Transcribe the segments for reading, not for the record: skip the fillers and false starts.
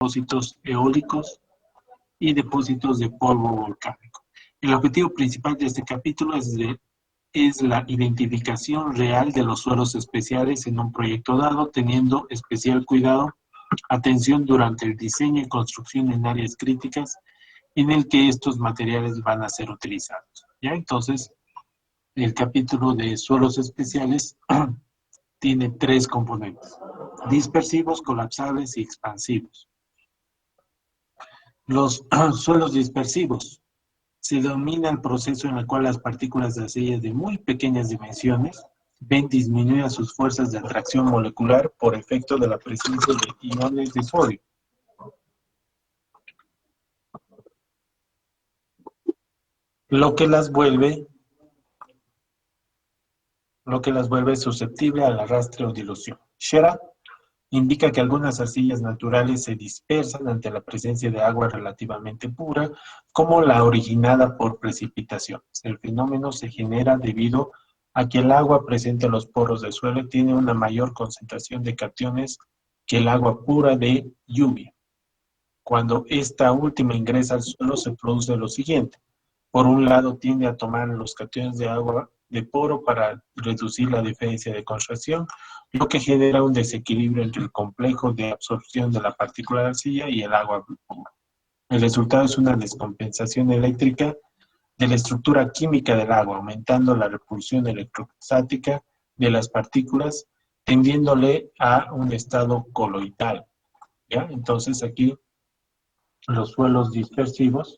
depósitos eólicos y depósitos de polvo volcánico. El objetivo principal de este capítulo es la identificación real de los suelos especiales en un proyecto dado, teniendo especial cuidado, atención durante el diseño y construcción en áreas críticas en el que estos materiales van a ser utilizados. ¿Ya? Entonces, el capítulo de suelos especiales tiene 3 componentes: dispersivos, colapsables y expansivos. Los suelos dispersivos se denomina el proceso en el cual las partículas de arcilla de muy pequeñas dimensiones ven disminuidas sus fuerzas de atracción molecular por efecto de la presencia de iones de sodio. Lo que las vuelve susceptible al arrastre o dilución. Shera indica que algunas arcillas naturales se dispersan ante la presencia de agua relativamente pura, como la originada por precipitaciones. El fenómeno se genera debido a que el agua presente en los poros del suelo tiene una mayor concentración de cationes que el agua pura de lluvia. Cuando esta última ingresa al suelo se produce lo siguiente. Por un lado, tiende a tomar los cationes de agua de poro para reducir la diferencia de contracción, lo que genera un desequilibrio entre el complejo de absorción de la partícula de arcilla y el agua pura. El resultado es una descompensación eléctrica de la estructura química del agua, aumentando la repulsión electrostática de las partículas, tendiéndole a un estado coloidal. ¿Ya? Entonces aquí los suelos dispersivos,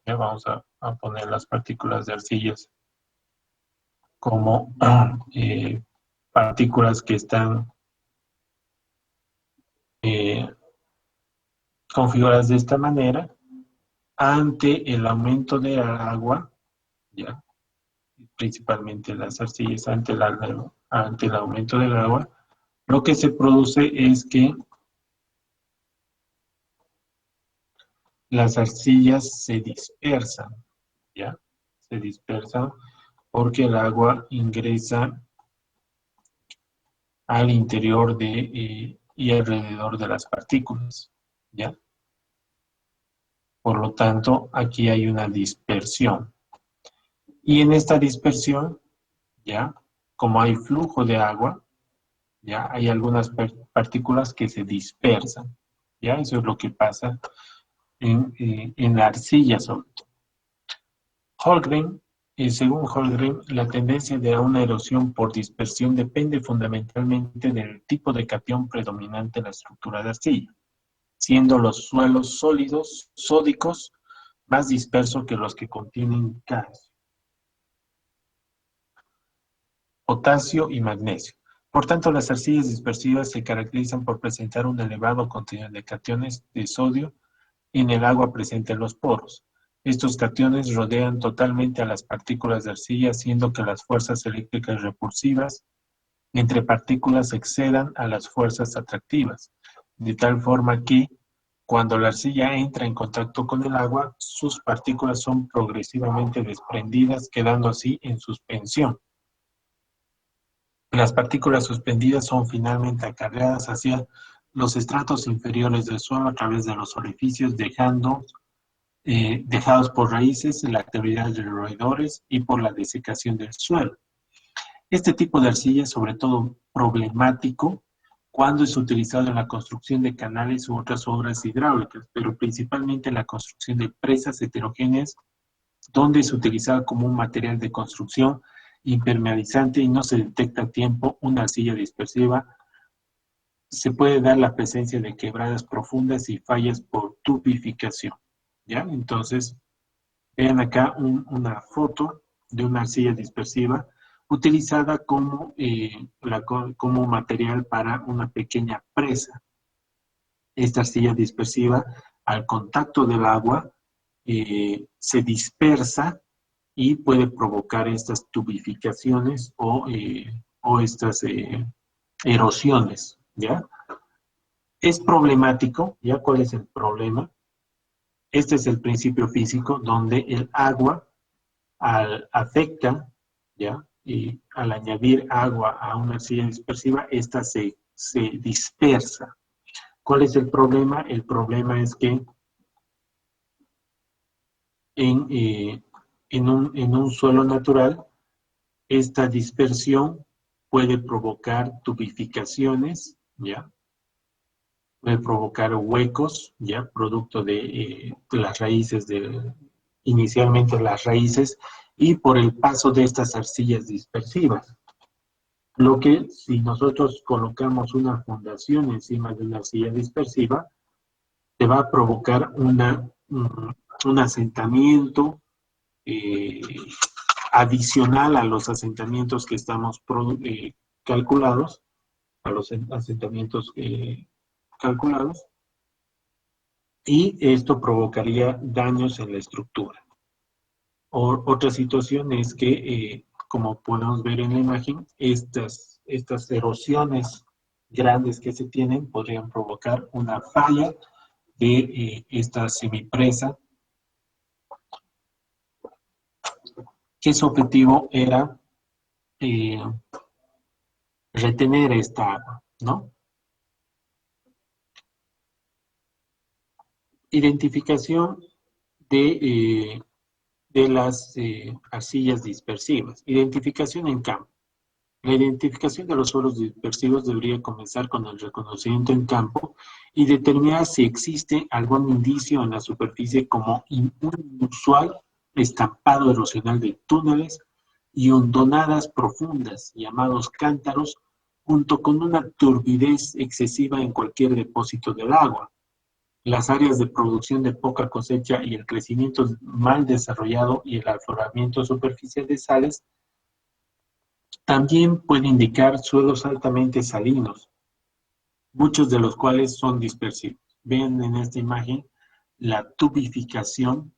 ya vamos a poner las partículas de arcillas como partículas que están configuradas de esta manera ante el aumento del agua, ¿ya? Principalmente las arcillas ante el aumento del agua, lo que se produce es que las arcillas se dispersan, ¿ya? Se dispersan porque el agua ingresa al interior y alrededor de las partículas, ¿ya? Por lo tanto, aquí hay una dispersión. Y en esta dispersión, ¿ya? Como hay flujo de agua, ¿ya? Hay algunas partículas que se dispersan, ¿ya? Eso es lo que pasa en la arcilla sobre todo. Holmgren, según Holmgren, la tendencia de una erosión por dispersión depende fundamentalmente del tipo de catión predominante en la estructura de arcilla, siendo los suelos sólidos, sódicos, más dispersos que los que contienen calcio, potasio y magnesio. Por tanto, las arcillas dispersivas se caracterizan por presentar un elevado contenido de cationes de sodio en el agua presente en los poros. Estos cationes rodean totalmente a las partículas de arcilla, haciendo que las fuerzas eléctricas repulsivas entre partículas excedan a las fuerzas atractivas, de tal forma que, cuando la arcilla entra en contacto con el agua, sus partículas son progresivamente desprendidas, quedando así en suspensión. Las partículas suspendidas son finalmente acarreadas hacia los estratos inferiores del suelo a través de los orificios, dejados por raíces, la actividad de roedores y por la desecación del suelo. Este tipo de arcilla es sobre todo problemático cuando es utilizado en la construcción de canales u otras obras hidráulicas, pero principalmente en la construcción de presas heterogéneas, donde es utilizado como un material de construcción impermeabilizante y no se detecta a tiempo una arcilla dispersiva. Se puede dar la presencia de quebradas profundas y fallas por tubificación, ¿ya? Entonces, vean acá una foto de una arcilla dispersiva utilizada como material para una pequeña presa. Esta arcilla dispersiva, al contacto del agua, se dispersa y puede provocar estas tubificaciones o estas erosiones, ¿ya? Es problemático, ¿ya? ¿Cuál es el problema? Este es el principio físico donde el agua afecta, ¿ya? Y al añadir agua a una arcilla dispersiva, esta se dispersa. ¿Cuál es el problema? El problema es que en, eh, en un suelo natural, esta dispersión puede provocar tubificaciones, ¿ya? Puede provocar huecos, ¿ya? Producto de las raíces, inicialmente las raíces, y por el paso de estas arcillas dispersivas. Lo que si nosotros colocamos una fundación encima de una arcilla dispersiva, te va a provocar un asentamiento eh, adicional a los asentamientos que estamos calculados, a los asentamientos calculados, y esto provocaría daños en la estructura. Otra situación es que, como podemos ver en la imagen, estas erosiones grandes que se tienen podrían provocar una falla de esta semipresa, que su objetivo era eh, retener esta agua, ¿no? Identificación de las arcillas dispersivas. Identificación en campo. La identificación de los suelos dispersivos debería comenzar con el reconocimiento en campo y determinar si existe algún indicio en la superficie como un inusual estampado erosional de túneles y hondonadas profundas, llamados cántaros, junto con una turbidez excesiva en cualquier depósito del agua. Las áreas de producción de poca cosecha y el crecimiento mal desarrollado y el afloramiento superficial de sales también puede indicar suelos altamente salinos, muchos de los cuales son dispersivos. Ven en esta imagen la tubificación,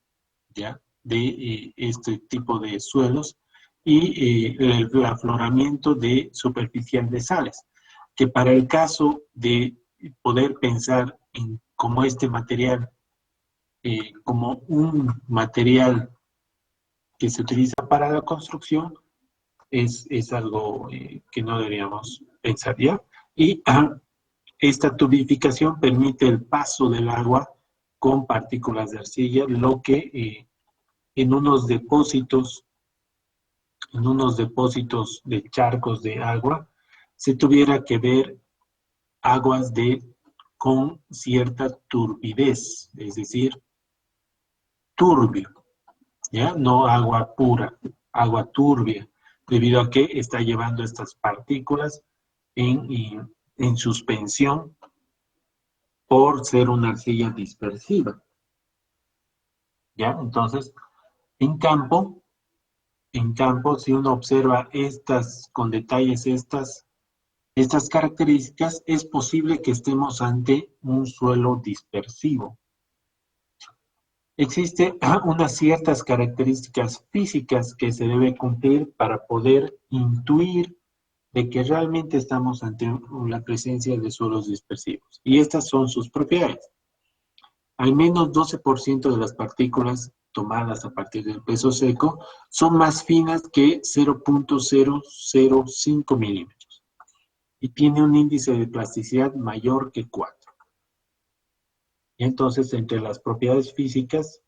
¿ya?, de este tipo de suelos y el afloramiento de superficial de sales, que para el caso de poder pensar en como este material, como un material que se utiliza para la construcción, es algo que no deberíamos pensar ya. Y esta tubificación permite el paso del agua con partículas de arcilla, lo que en unos depósitos de charcos de agua, se tuviera que ver aguas con cierta turbidez, es decir, turbio, ¿ya? No agua pura, agua turbia, debido a que está llevando estas partículas en suspensión por ser una arcilla dispersiva, ¿ya? Entonces, en campo, si uno observa con detalles estas características, es posible que estemos ante un suelo dispersivo. Existen unas ciertas características físicas que se debe cumplir para poder intuir de que realmente estamos ante la presencia de suelos dispersivos. Y estas son sus propiedades. Al menos 12% de las partículas tomadas a partir del peso seco son más finas que 0.005 milímetros y tiene un índice de plasticidad mayor que 4. Y entonces, entre las propiedades físicas,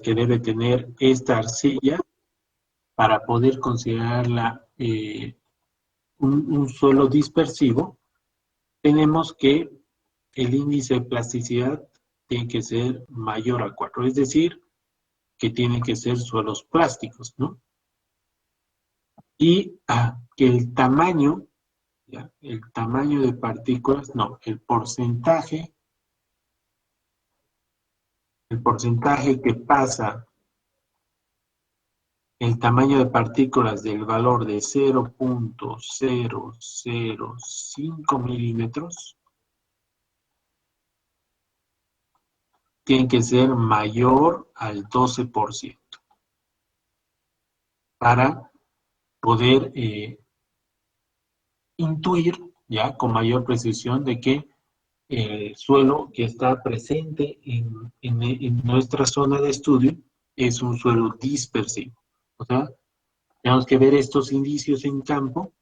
que debe tener esta arcilla para poder considerarla un suelo dispersivo, tenemos que el índice de plasticidad tiene que ser mayor a 4, es decir, que tienen que ser suelos plásticos, ¿no? Y que el tamaño, ¿ya?, el tamaño de partículas, no, el porcentaje que pasa el tamaño de partículas del valor de 0.005 milímetros tiene que ser mayor al 12% para poder intuir ya con mayor precisión de que el suelo que está presente en nuestra zona de estudio es un suelo dispersivo. O sea, tenemos que ver estos indicios en campo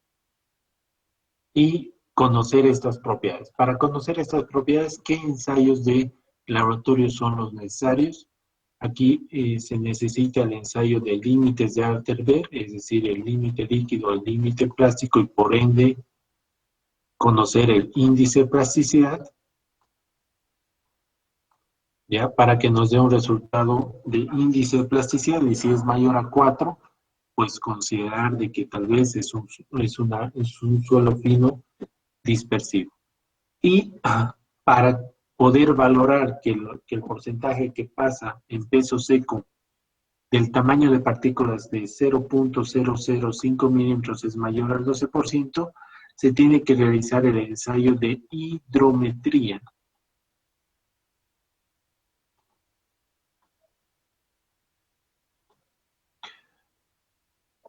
y conocer estas propiedades. Para conocer estas propiedades, ¿qué ensayos de laboratorio son los necesarios? Aquí se necesita el ensayo de límites de Alterberg, es decir, el límite líquido, el límite plástico y por ende conocer el índice de plasticidad, ¿ya? Para que nos dé un resultado de índice de plasticidad y si es mayor a 4, pues considerar de que tal vez es un suelo fino dispersivo. Y para poder valorar que el porcentaje que pasa en peso seco del tamaño de partículas de 0.005 milímetros es mayor al 12%, se tiene que realizar el ensayo de hidrometría.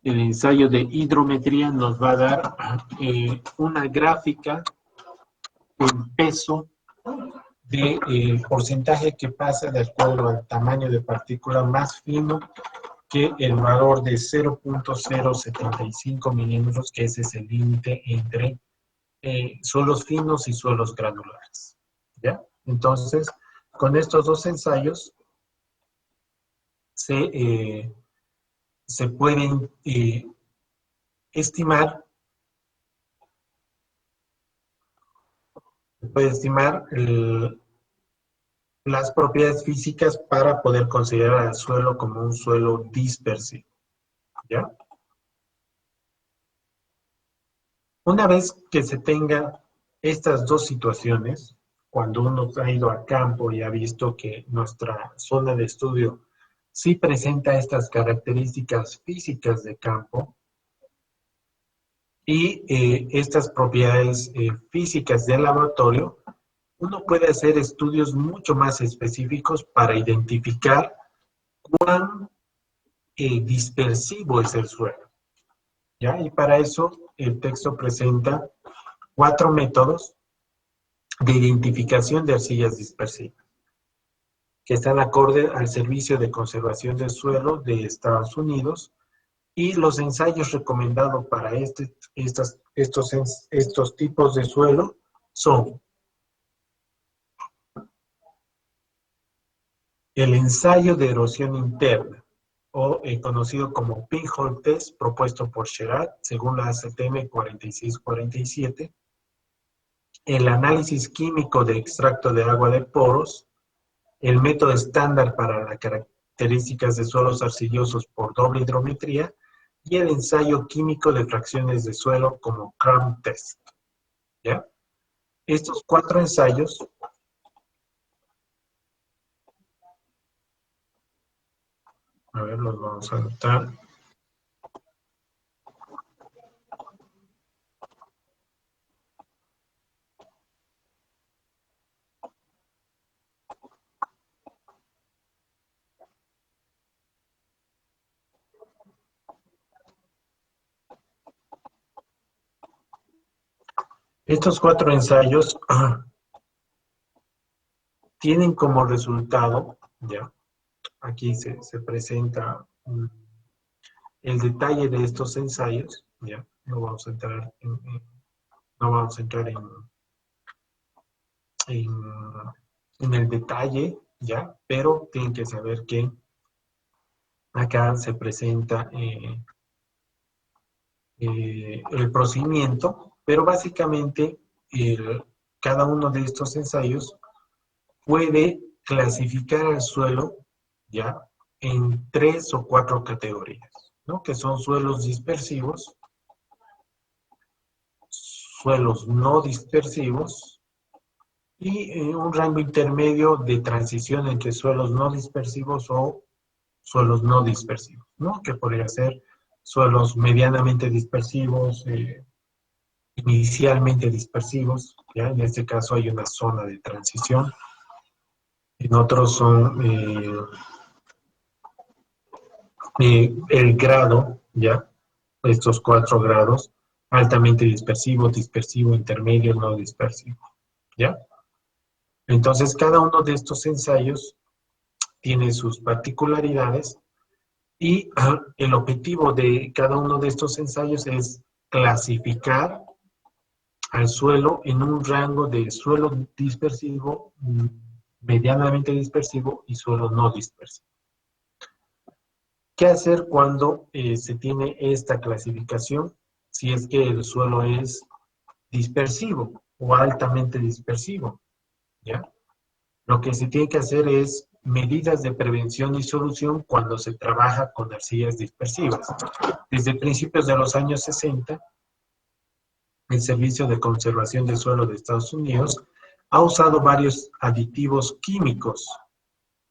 El ensayo de hidrometría nos va a dar una gráfica en peso de porcentaje que pasa de acuerdo al tamaño de partícula más fino que el valor de 0.075 milímetros, que ese es el límite entre suelos finos y suelos granulares. ¿Ya? Entonces, con estos dos ensayos se pueden estimar, las propiedades físicas para poder considerar al suelo como un suelo dispersivo. ¿Ya? Una vez que se tenga estas dos situaciones, cuando uno ha ido a campo y ha visto que nuestra zona de estudio sí presenta estas características físicas de campo y estas propiedades físicas del laboratorio, uno puede hacer estudios mucho más específicos para identificar cuán dispersivo es el suelo. ¿Ya? Y para eso el texto presenta 4 métodos de identificación de arcillas dispersivas, que están acorde al Servicio de Conservación del Suelo de Estados Unidos, y los ensayos recomendados para estos tipos de suelo son el ensayo de erosión interna, o conocido como pinhole test, propuesto por Sherrod, según la ACTM 4647, el análisis químico de extracto de agua de poros, el método estándar para las características de suelos arcillosos por doble hidrometría y el ensayo químico de fracciones de suelo como Cram test. ¿Ya? Estos 4 ensayos a ver, los vamos a anotar. Estos 4 ensayos tienen como resultado, ¿ya? Aquí se presenta el detalle de estos ensayos, ¿ya? No vamos a entrar en el detalle, ¿ya? Pero tienen que saber que acá se presenta el procedimiento, pero básicamente cada uno de estos ensayos puede clasificar al suelo, ¿ya? En 3 o 4 categorías, ¿no? Que son suelos dispersivos, suelos no dispersivos y un rango intermedio de transición entre suelos no dispersivos o suelos no dispersivos, ¿no? Que podría ser suelos medianamente dispersivos, inicialmente dispersivos, ¿ya? En este caso hay una zona de transición. En otros son el grado, ¿ya? Estos 4 grados, altamente dispersivo, dispersivo, intermedio, no dispersivo, ¿ya? Entonces, cada uno de estos ensayos tiene sus particularidades y el objetivo de cada uno de estos ensayos es clasificar al suelo en un rango de suelo dispersivo, medianamente dispersivo y suelo no dispersivo. ¿Qué hacer cuando se tiene esta clasificación? Si es que el suelo es dispersivo o altamente dispersivo, ¿ya? Lo que se tiene que hacer es medidas de prevención y solución cuando se trabaja con arcillas dispersivas. Desde principios de los años 60, el Servicio de Conservación del Suelo de Estados Unidos ha usado varios aditivos químicos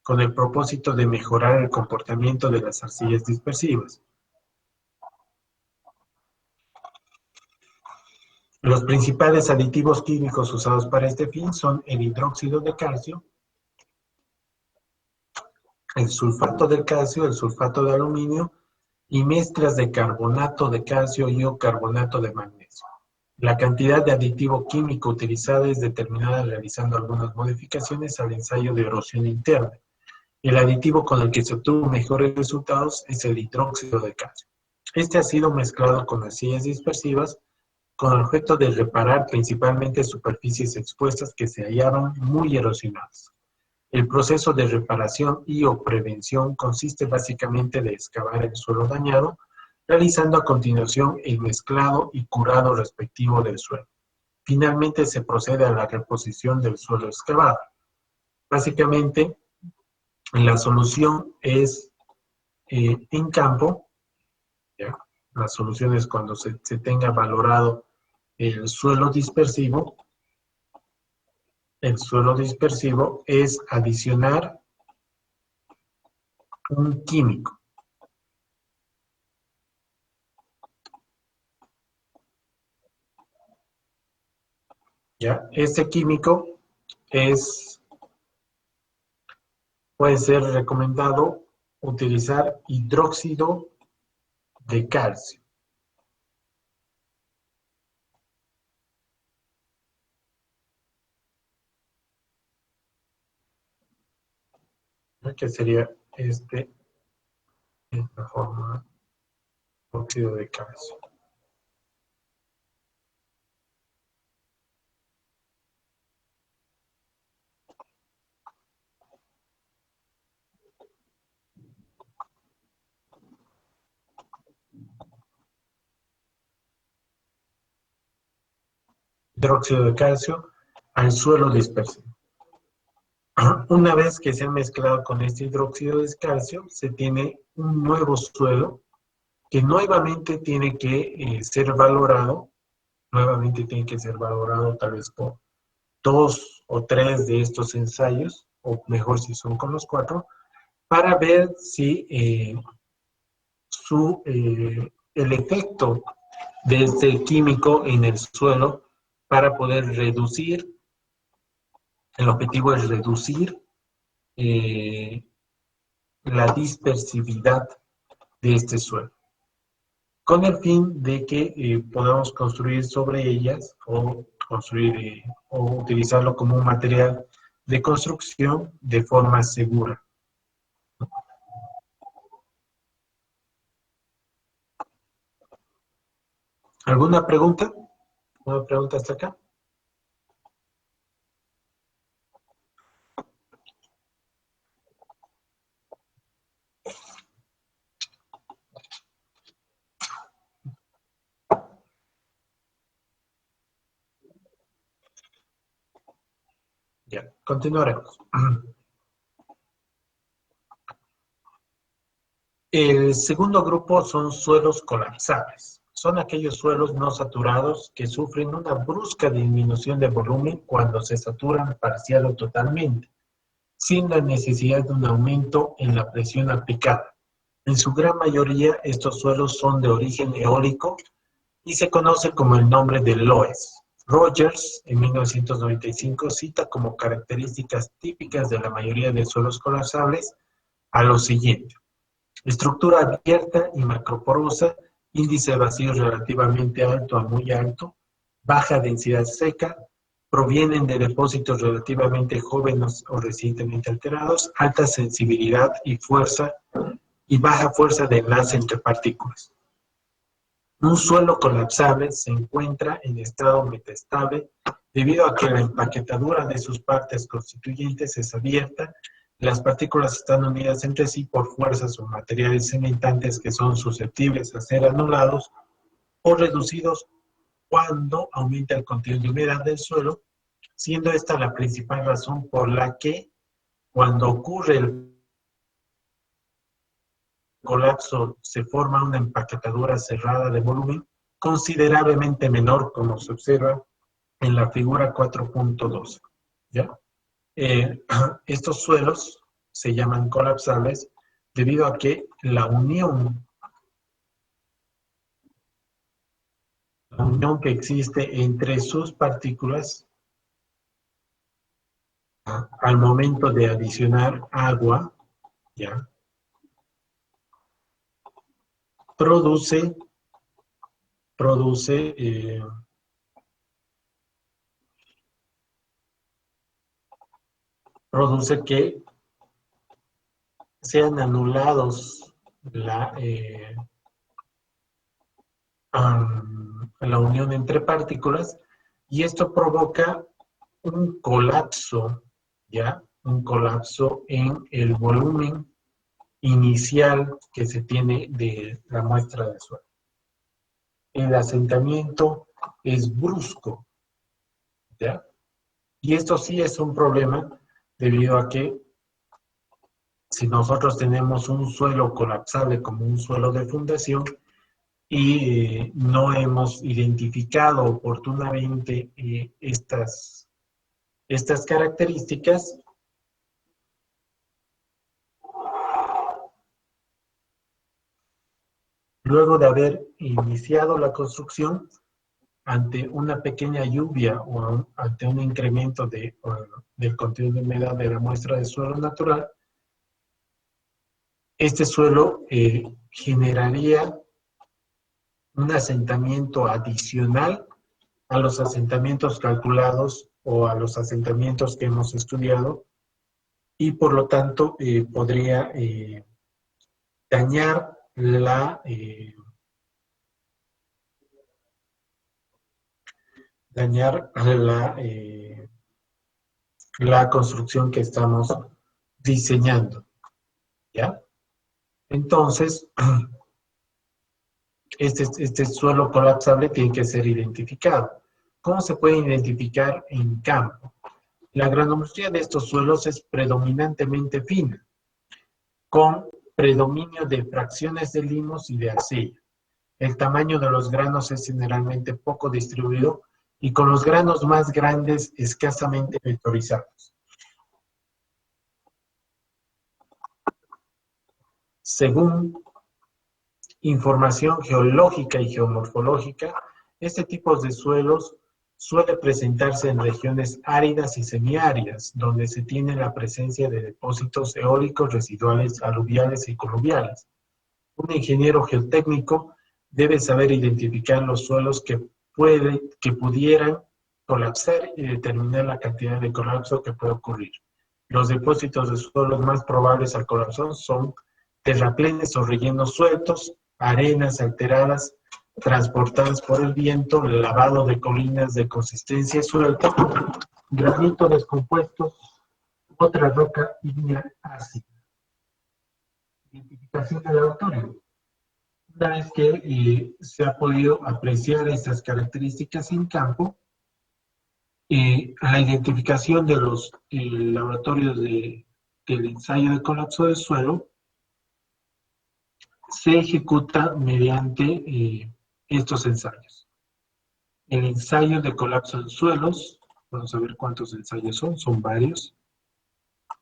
con el propósito de mejorar el comportamiento de las arcillas dispersivas. Los principales aditivos químicos usados para este fin son el hidróxido de calcio, el sulfato del calcio, el sulfato de aluminio y mezclas de carbonato de calcio y o carbonato de magnesio. La cantidad de aditivo químico utilizada es determinada realizando algunas modificaciones al ensayo de erosión interna. El aditivo con el que se obtuvo mejores resultados es el hidróxido de calcio. Este ha sido mezclado con arcillas dispersivas con el objeto de reparar principalmente superficies expuestas que se hallaron muy erosionadas. El proceso de reparación y o prevención consiste básicamente de excavar el suelo dañado, realizando a continuación el mezclado y curado respectivo del suelo. Finalmente se procede a la reposición del suelo excavado. Básicamente, la solución es en campo, ¿ya? La solución es cuando se tenga valorado el suelo dispersivo. El suelo dispersivo es adicionar un químico. ¿Ya? Este químico puede ser recomendado utilizar hidróxido de calcio. ¿No? Que sería esta forma, óxido de calcio. Hidróxido de calcio al suelo dispersivo. Una vez que se ha mezclado con este hidróxido de calcio, se tiene un nuevo suelo que nuevamente tiene que ser valorado, tal vez por 2 o 3 de estos ensayos, o mejor si son con los 4, para ver si el efecto de este químico en el suelo para poder reducir, el objetivo es reducir la dispersividad de este suelo, con el fin de que podamos construir sobre ellas o utilizarlo como un material de construcción de forma segura. ¿Alguna pregunta? ¿Una pregunta hasta acá? Ya, continuaremos. El segundo grupo son suelos colapsables. Son aquellos suelos no saturados que sufren una brusca disminución de volumen cuando se saturan parcial o totalmente, sin la necesidad de un aumento en la presión aplicada. En su gran mayoría, estos suelos son de origen eólico y se conocen como el nombre de loess. Rogers, en 1995, cita como características típicas de la mayoría de suelos colapsables a lo siguiente: estructura abierta y macroporosa, índice de vacío relativamente alto a muy alto, baja densidad seca, provienen de depósitos relativamente jóvenes o recientemente alterados, alta sensibilidad y fuerza y baja fuerza de enlace entre partículas. Un suelo colapsable se encuentra en estado metastable debido a que la empaquetadura de sus partes constituyentes es abierta. Las partículas están unidas entre sí por fuerzas o materiales cementantes que son susceptibles a ser anulados o reducidos cuando aumenta el contenido de humedad del suelo, siendo esta la principal razón por la que cuando ocurre el colapso se forma una empaquetadura cerrada de volumen considerablemente menor, como se observa en la figura 4.2. ¿Ya? Estos suelos se llaman colapsables debido a que la unión que existe entre sus partículas al momento de adicionar agua, ¿ya? produce, produce, eh, produce que sean anulados la unión entre partículas y esto provoca un colapso, ¿ya? Un colapso en el volumen inicial que se tiene de la muestra de suelo. El asentamiento es brusco, ¿ya? Y esto sí es un problema debido a que si nosotros tenemos un suelo colapsable como un suelo de fundación y no hemos identificado oportunamente estas características, luego de haber iniciado la construcción, ante una pequeña lluvia o ante un incremento del contenido de humedad de la muestra de suelo natural, este suelo generaría un asentamiento adicional a los asentamientos calculados o a los asentamientos que hemos estudiado y por lo tanto podría dañar dañar la construcción que estamos diseñando, ¿ya? Entonces, este suelo colapsable tiene que ser identificado. ¿Cómo se puede identificar en campo? La granulometría de estos suelos es predominantemente fina, con predominio de fracciones de limos y de arcilla. El tamaño de los granos es generalmente poco distribuido y con los granos más grandes escasamente vectorizados. Según información geológica y geomorfológica, este tipo de suelos suele presentarse en regiones áridas y semiáridas, donde se tiene la presencia de depósitos eólicos residuales aluviales y coluviales. Un ingeniero geotécnico debe saber identificar los suelos que pudieran colapsar y determinar la cantidad de colapso que puede ocurrir. Los depósitos de suelos más probables al colapso son terraplenes o rellenos sueltos, arenas alteradas transportadas por el viento, lavado de colinas de consistencia suelta, granito descompuesto, otra roca ígnea ácida. Identificación del laboratorio. Una vez que se ha podido apreciar estas características en campo, la identificación de los laboratorios del ensayo de colapso del suelo se ejecuta mediante estos ensayos. El ensayo de colapso en suelos, vamos a ver cuántos ensayos son varios.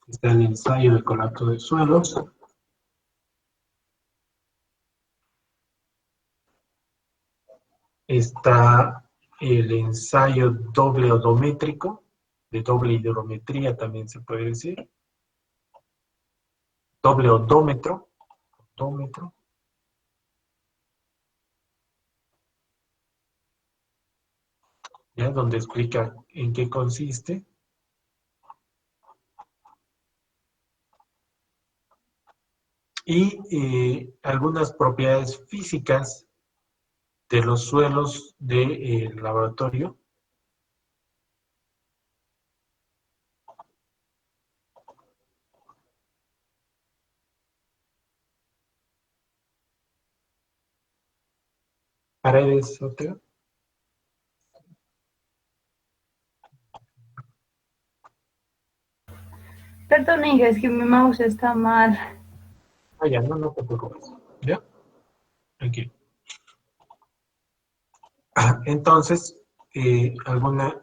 Está el ensayo de colapso de suelos. Está el ensayo doble odométrico, de doble hidrometría también se puede decir. Doble odómetro, ¿ya? Donde explica en qué consiste. Y algunas propiedades físicas de los suelos de laboratorio. Paredes, Ortega. Perdón, hija, es que mi mouse está mal. Ah, ya, no te preocupes. ¿Ya? Aquí. Entonces, algunas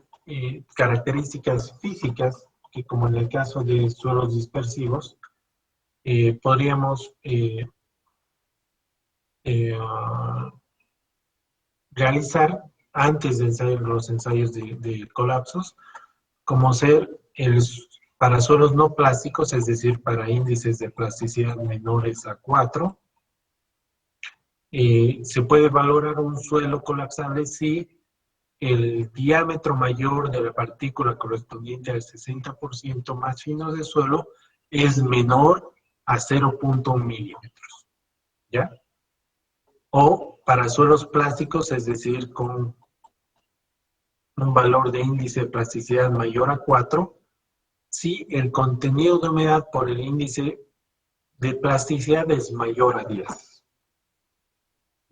características físicas que, como en el caso de suelos dispersivos, podríamos realizar antes de los ensayos de colapsos, como ser para suelos no plásticos, es decir, para índices de plasticidad menores a 4, se puede valorar un suelo colapsable si el diámetro mayor de la partícula correspondiente al 60% más fino del suelo es menor a 0.1 milímetros, ¿ya? O para suelos plásticos, es decir, con un valor de índice de plasticidad mayor a 4, si el contenido de humedad por el índice de plasticidad es mayor a 10,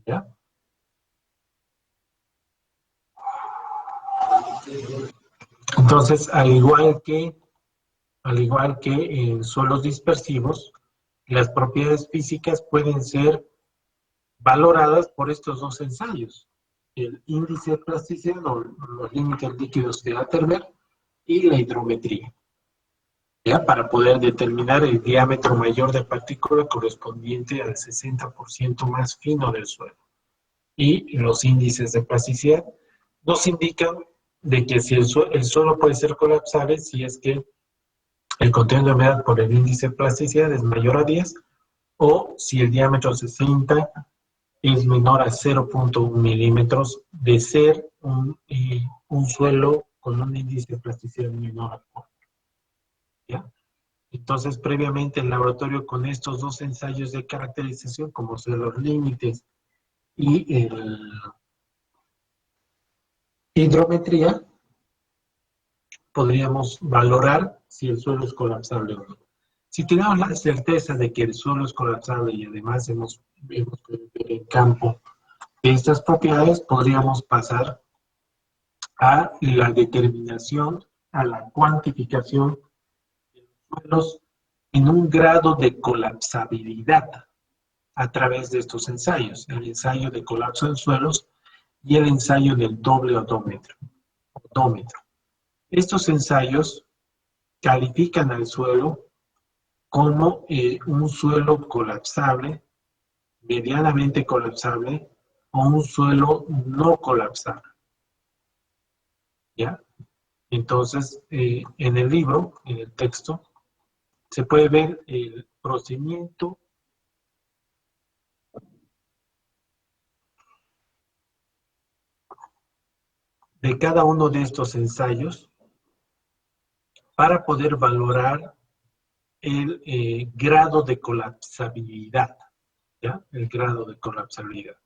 ¿ya? Entonces, al igual que en suelos dispersivos, las propiedades físicas pueden ser valoradas por estos dos ensayos: el índice de plasticidad o los límites líquidos de Atterberg y la hidrometría, ¿ya? Para poder determinar el diámetro mayor de partícula correspondiente al 60% más fino del suelo. Y los índices de plasticidad nos indican de que si el suelo puede ser colapsable si es que el contenido de humedad por el índice de plasticidad es mayor a 10, o si el diámetro 60 es menor a 0.1 milímetros de ser un suelo con un índice de plasticidad menor a 4, ¿ya? Entonces, previamente el laboratorio, con estos dos ensayos de caracterización, como son los límites y el hidrometría, podríamos valorar si el suelo es colapsable o no. Si tenemos la certeza de que el suelo es colapsable y además hemos podido ver en campo estas propiedades, podríamos pasar a la determinación, a la cuantificación de los suelos en un grado de colapsabilidad a través de estos ensayos: el ensayo de colapso en suelos y el ensayo del doble odómetro. Estos ensayos califican al suelo como un suelo colapsable, medianamente colapsable o un suelo no colapsable, ¿ya? Entonces, en el libro, en el texto, se puede ver el procedimiento de cada uno de estos ensayos para poder valorar el grado de colapsabilidad, ¿ya? El grado de colapsabilidad.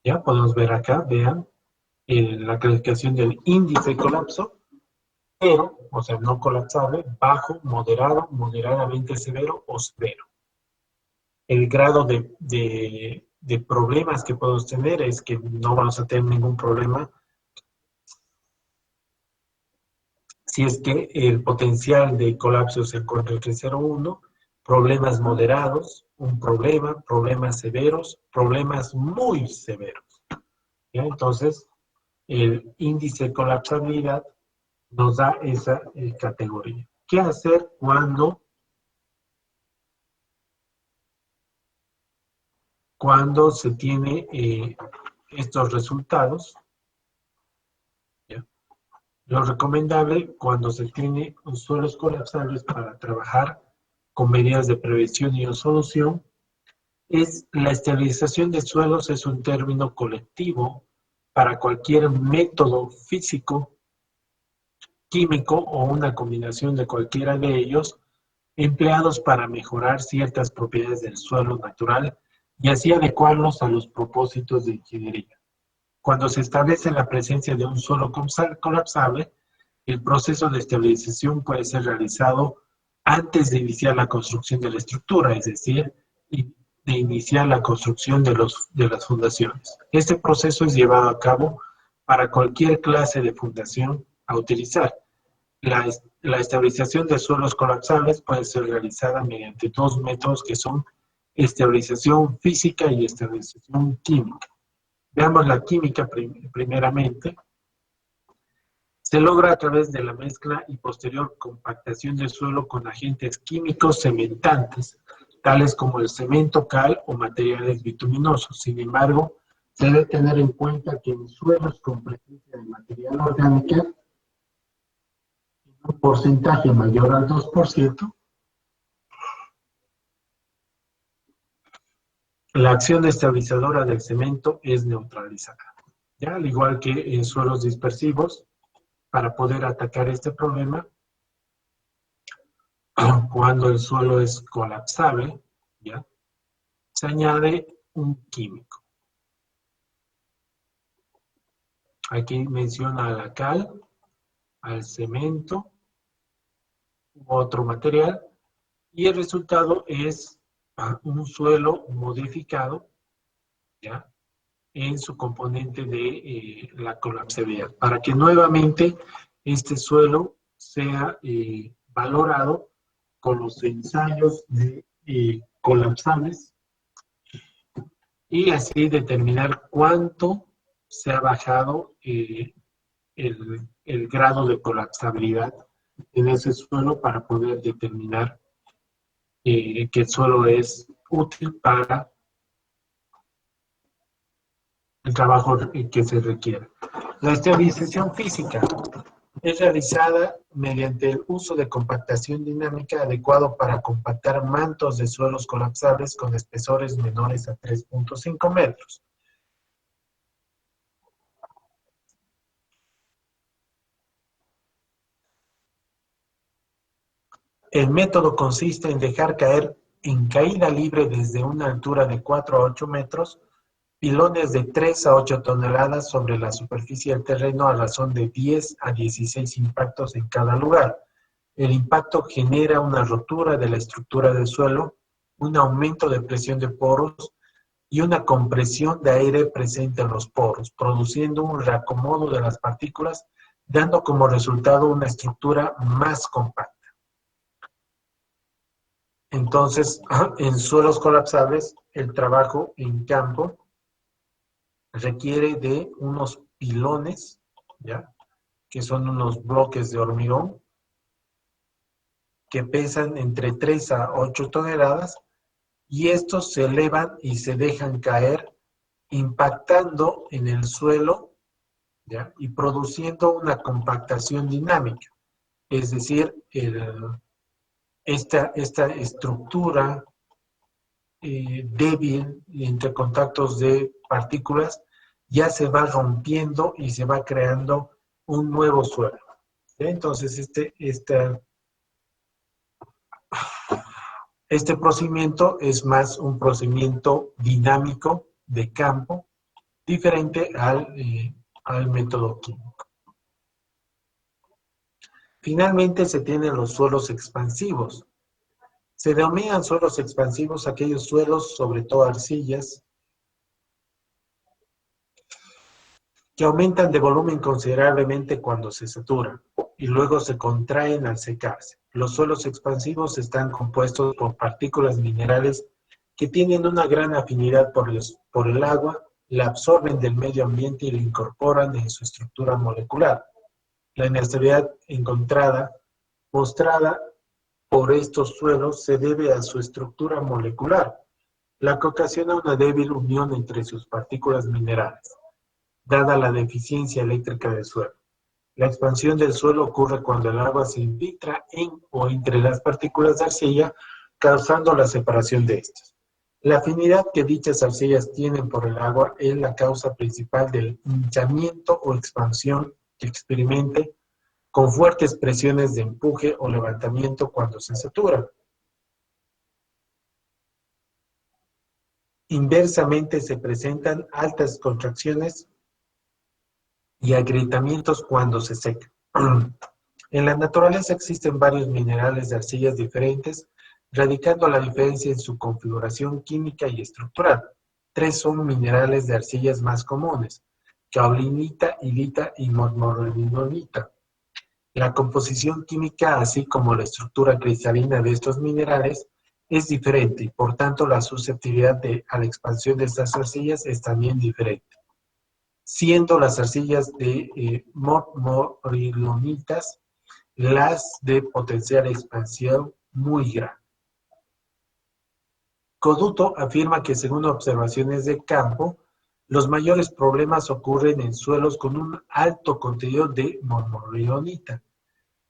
Ya podemos ver acá, vean, la calificación del índice de colapso: cero, o sea, no colapsable; bajo, moderado, moderadamente severo o severo. El grado de problemas que podemos tener es que no vamos a tener ningún problema si es que el potencial de colapso se encuentra entre 0 y 1, problemas moderados, un problema, problemas severos, problemas muy severos, ¿ya? Entonces, el índice de colapsabilidad nos da esa categoría. ¿Qué hacer cuando se tiene estos resultados? ¿Ya? Lo recomendable cuando se tiene suelos colapsables para trabajar con medidas de prevención y solución es la estabilización de suelos. Es un término colectivo para cualquier método físico, químico o una combinación de cualquiera de ellos, empleados para mejorar ciertas propiedades del suelo natural y así adecuarlos a los propósitos de ingeniería. Cuando se establece la presencia de un suelo colapsable, el proceso de estabilización puede ser realizado antes de iniciar la construcción de la estructura, es decir, de iniciar la construcción de las fundaciones. Este proceso es llevado a cabo para cualquier clase de fundación a utilizar. La estabilización de suelos colapsables puede ser realizada mediante dos métodos que son estabilización física y estabilización química. Veamos la química primeramente. Se logra a través de la mezcla y posterior compactación del suelo con agentes químicos cementantes, tales como el cemento, cal o materiales bituminosos. Sin embargo, se debe tener en cuenta que en suelos con presencia de material orgánico, un porcentaje mayor al 2%, la acción estabilizadora del cemento es neutralizada. ¿Ya? Al igual que en suelos dispersivos, para poder atacar este problema, cuando el suelo es colapsable, ¿ya? Se añade un químico. Aquí menciona a la cal, al cemento, u otro material, y el resultado es un suelo modificado, ¿ya? En su componente de la colapsabilidad, para que nuevamente este suelo sea valorado con los ensayos de colapsables y así determinar cuánto se ha bajado el grado de colapsabilidad en ese suelo para poder determinar que el suelo es útil para el trabajo que se requiere. La estabilización física es realizada mediante el uso de compactación dinámica adecuado para compactar mantos de suelos colapsables con espesores menores a 3.5 metros. El método consiste en dejar caer en caída libre desde una altura de 4 a 8 metros pilones de 3 a 8 toneladas sobre la superficie del terreno a razón de 10 a 16 impactos en cada lugar. El impacto genera una rotura de la estructura del suelo, un aumento de presión de poros y una compresión de aire presente en los poros, produciendo un reacomodo de las partículas, dando como resultado una estructura más compacta. Entonces, en suelos colapsables, el trabajo en campo requiere de unos pilones, ¿ya? Que son unos bloques de hormigón que pesan entre 3 a 8 toneladas y estos se elevan y se dejan caer impactando en el suelo, ¿ya? Y produciendo una compactación dinámica. Es decir, esta estructura débil entre contactos de partículas ya se va rompiendo y se va creando un nuevo suelo. ¿Sí? Entonces, este procedimiento es más un procedimiento dinámico de campo, diferente al método químico. Finalmente, se tienen los suelos expansivos. Se denominan suelos expansivos aquellos suelos, sobre todo arcillas, que aumentan de volumen considerablemente cuando se saturan y luego se contraen al secarse. Los suelos expansivos están compuestos por partículas minerales que tienen una gran afinidad por el agua, la absorben del medio ambiente y la incorporan en su estructura molecular. La inestabilidad mostrada por estos suelos se debe a su estructura molecular, la que ocasiona una débil unión entre sus partículas minerales, dada la deficiencia eléctrica del suelo. La expansión del suelo ocurre cuando el agua se infiltra en o entre las partículas de arcilla, causando la separación de estas. La afinidad que dichas arcillas tienen por el agua es la causa principal del hinchamiento o expansión que experimente con fuertes presiones de empuje o levantamiento cuando se saturan. Inversamente se presentan altas contracciones y agrietamientos cuando se seca. En la naturaleza existen varios minerales de arcillas diferentes, radicando la diferencia en su configuración química y estructural. Tres son minerales de arcillas más comunes: caolinita, hilita y mormonita. La composición química, así como la estructura cristalina de estos minerales, es diferente y por tanto la susceptibilidad a la expansión de estas arcillas es también diferente, siendo las arcillas de mormonilitas las de potencial expansión muy grande. Coduto afirma que, según observaciones de campo, los mayores problemas ocurren en suelos con un alto contenido de mormonilonita.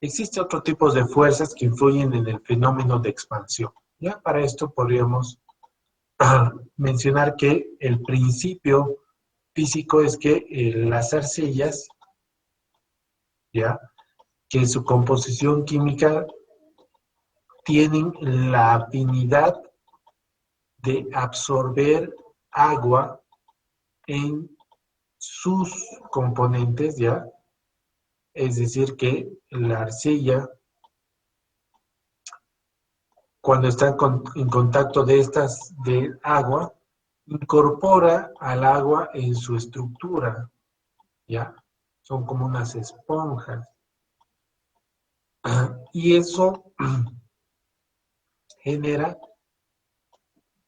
Existen otros tipos de fuerzas que influyen en el fenómeno de expansión. Ya para esto podríamos mencionar que el principio físico es que las arcillas, ya, que su composición química tienen la afinidad de absorber agua en sus componentes, ¿ya? Es decir, que la arcilla, cuando está en contacto de estas de agua, incorpora al agua en su estructura, ¿ya? Son como unas esponjas. Y eso genera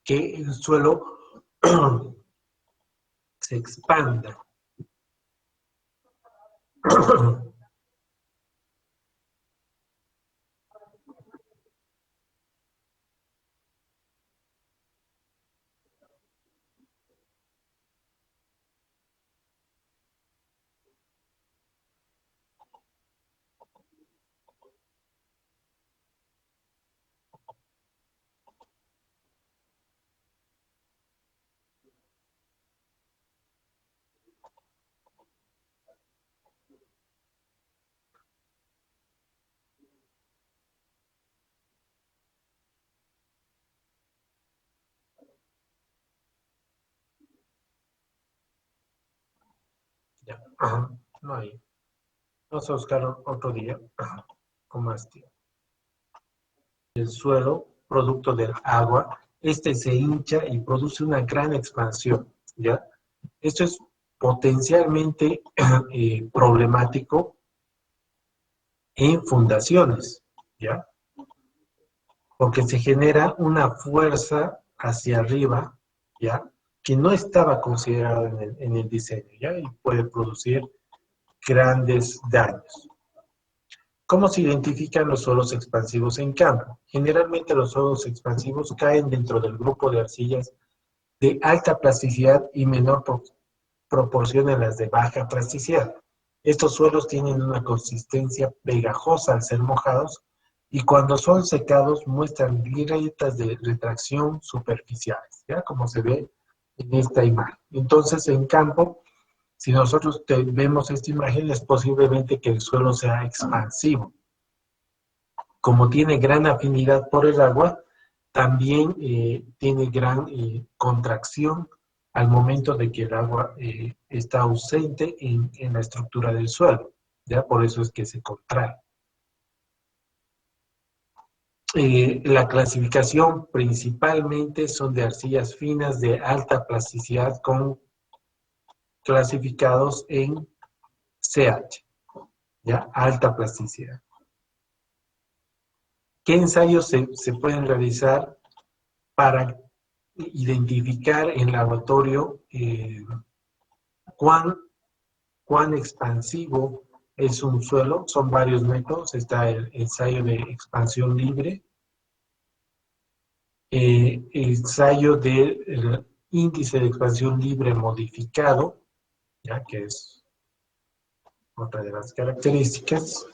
que el suelo se expanda. Ya. No hay. Vamos a buscar otro día con más tiempo. El suelo, producto del agua, este se hincha y produce una gran expansión, ¿ya? Esto es potencialmente problemático en fundaciones, ¿ya? Porque se genera una fuerza hacia arriba, ¿ya? Que no estaba considerada en el diseño, ¿ya? Y puede producir grandes daños. ¿Cómo se identifican los suelos expansivos en campo? Generalmente los suelos expansivos caen dentro del grupo de arcillas de alta plasticidad y menor proporción en las de baja plasticidad. Estos suelos tienen una consistencia pegajosa al ser mojados y cuando son secados muestran grietas de retracción superficiales, ¿ya? Como se ve en esta imagen. Entonces, en campo, si nosotros vemos esta imagen, es posiblemente que el suelo sea expansivo. Como tiene gran afinidad por el agua, también tiene gran contracción al momento de que el agua está ausente en la estructura del suelo, ¿ya? Por eso es que se contrae. La clasificación principalmente son de arcillas finas de alta plasticidad clasificados en CH, ¿ya? Alta plasticidad. ¿Qué ensayos se pueden realizar para identificar en laboratorio cuán expansivo es un suelo? Son varios métodos. Está el ensayo de expansión libre, ensayo del índice de expansión libre modificado, ya que es otra de las características.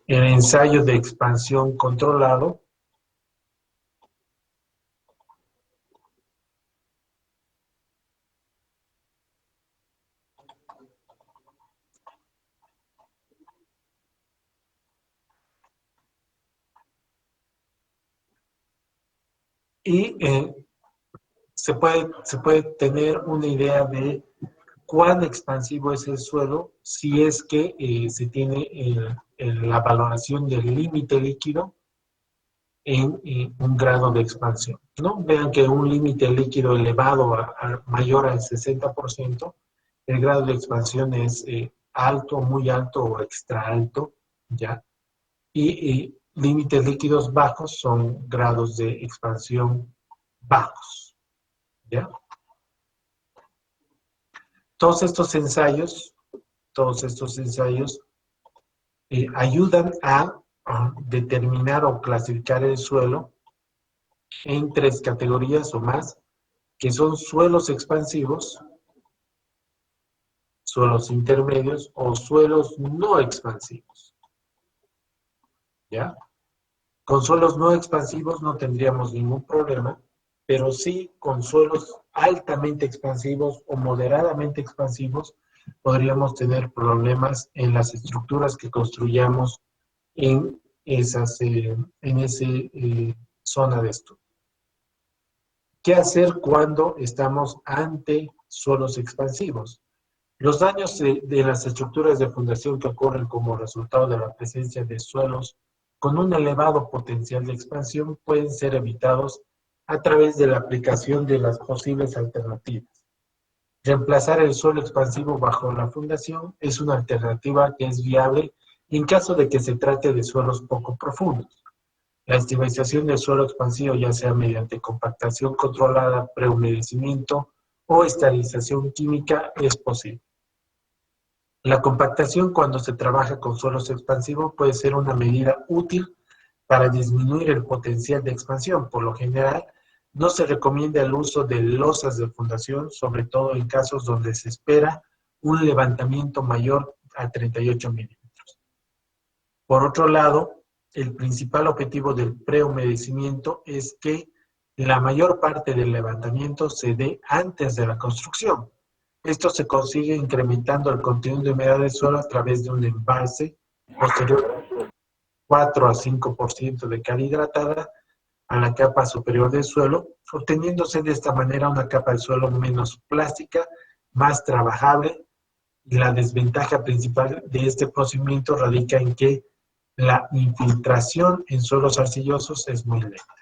El ensayo de expansión controlado, Y se puede tener una idea de cuán expansivo es el suelo si es que se tiene la valoración del límite líquido en un grado de expansión, ¿no? Vean que un límite líquido elevado a mayor al 60%, el grado de expansión es alto, muy alto o extra alto, ¿ya? Y límites líquidos bajos son grados de expansión bajos, ¿ya? Todos estos ensayos, todos estos ensayos ayudan a determinar o clasificar el suelo en tres categorías o más, que son suelos expansivos, suelos intermedios o suelos no expansivos, ¿ya? Con suelos no expansivos no tendríamos ningún problema, pero sí con suelos altamente expansivos o moderadamente expansivos podríamos tener problemas en las estructuras que construyamos en esa zona de estudio. ¿Qué hacer cuando estamos ante suelos expansivos? Los daños de las estructuras de fundación que ocurren como resultado de la presencia de suelos con un elevado potencial de expansión pueden ser evitados a través de la aplicación de las posibles alternativas. Reemplazar el suelo expansivo bajo la fundación es una alternativa que es viable en caso de que se trate de suelos poco profundos. La estabilización del suelo expansivo, ya sea mediante compactación controlada, prehumedecimiento o esterilización química, es posible. La compactación cuando se trabaja con suelos expansivos puede ser una medida útil para disminuir el potencial de expansión. Por lo general, no se recomienda el uso de losas de fundación, sobre todo en casos donde se espera un levantamiento mayor a 38 milímetros. Por otro lado, el principal objetivo del prehumedecimiento es que la mayor parte del levantamiento se dé antes de la construcción. Esto se consigue incrementando el contenido de humedad del suelo a través de un embalse posterior 4 a 5% de cal hidratada a la capa superior del suelo, obteniéndose de esta manera una capa de suelo menos plástica, más trabajable. Y la desventaja principal de este procedimiento radica en que la infiltración en suelos arcillosos es muy lenta.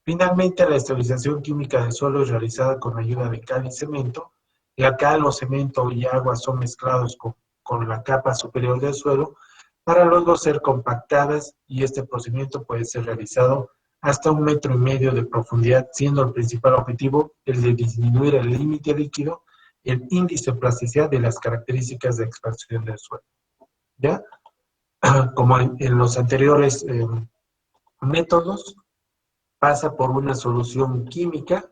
Finalmente, la estabilización química del suelo es realizada con ayuda de cal y cemento. La cal o cemento y agua son mezclados con la capa superior del suelo para luego ser compactadas, y este procedimiento puede ser realizado hasta 1,5 metros de profundidad, siendo el principal objetivo el de disminuir el límite líquido, el índice de plasticidad de las características de expansión del suelo. ¿Ya? Como en los anteriores métodos, pasa por una solución química.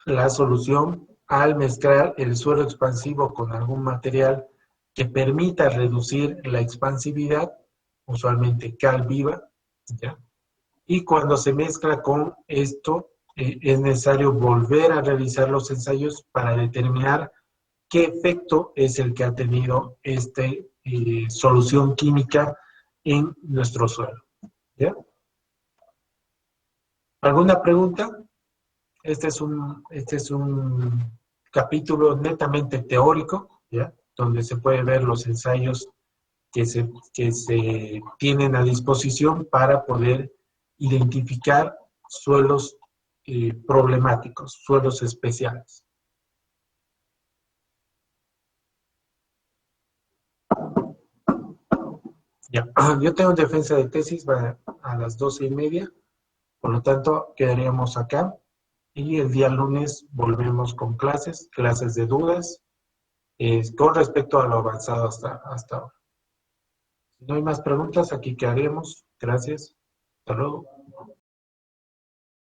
La solución, al mezclar el suelo expansivo con algún material que permita reducir la expansividad, usualmente cal viva, ¿ya? Y cuando se mezcla con esto, es necesario volver a realizar los ensayos para determinar qué efecto es el que ha tenido esta solución química en nuestro suelo, ¿ya? ¿Alguna pregunta? Este es un capítulo netamente teórico, ¿ya? Donde se puede ver los ensayos que se tienen a disposición para poder identificar suelos problemáticos, suelos especiales. Ya. Yo tengo defensa de tesis a las 12:30, por lo tanto quedaríamos acá. Y el día lunes volvemos con clases de dudas, con respecto a lo avanzado hasta ahora. Si no hay más preguntas, aquí quedaremos. Gracias. Hasta luego.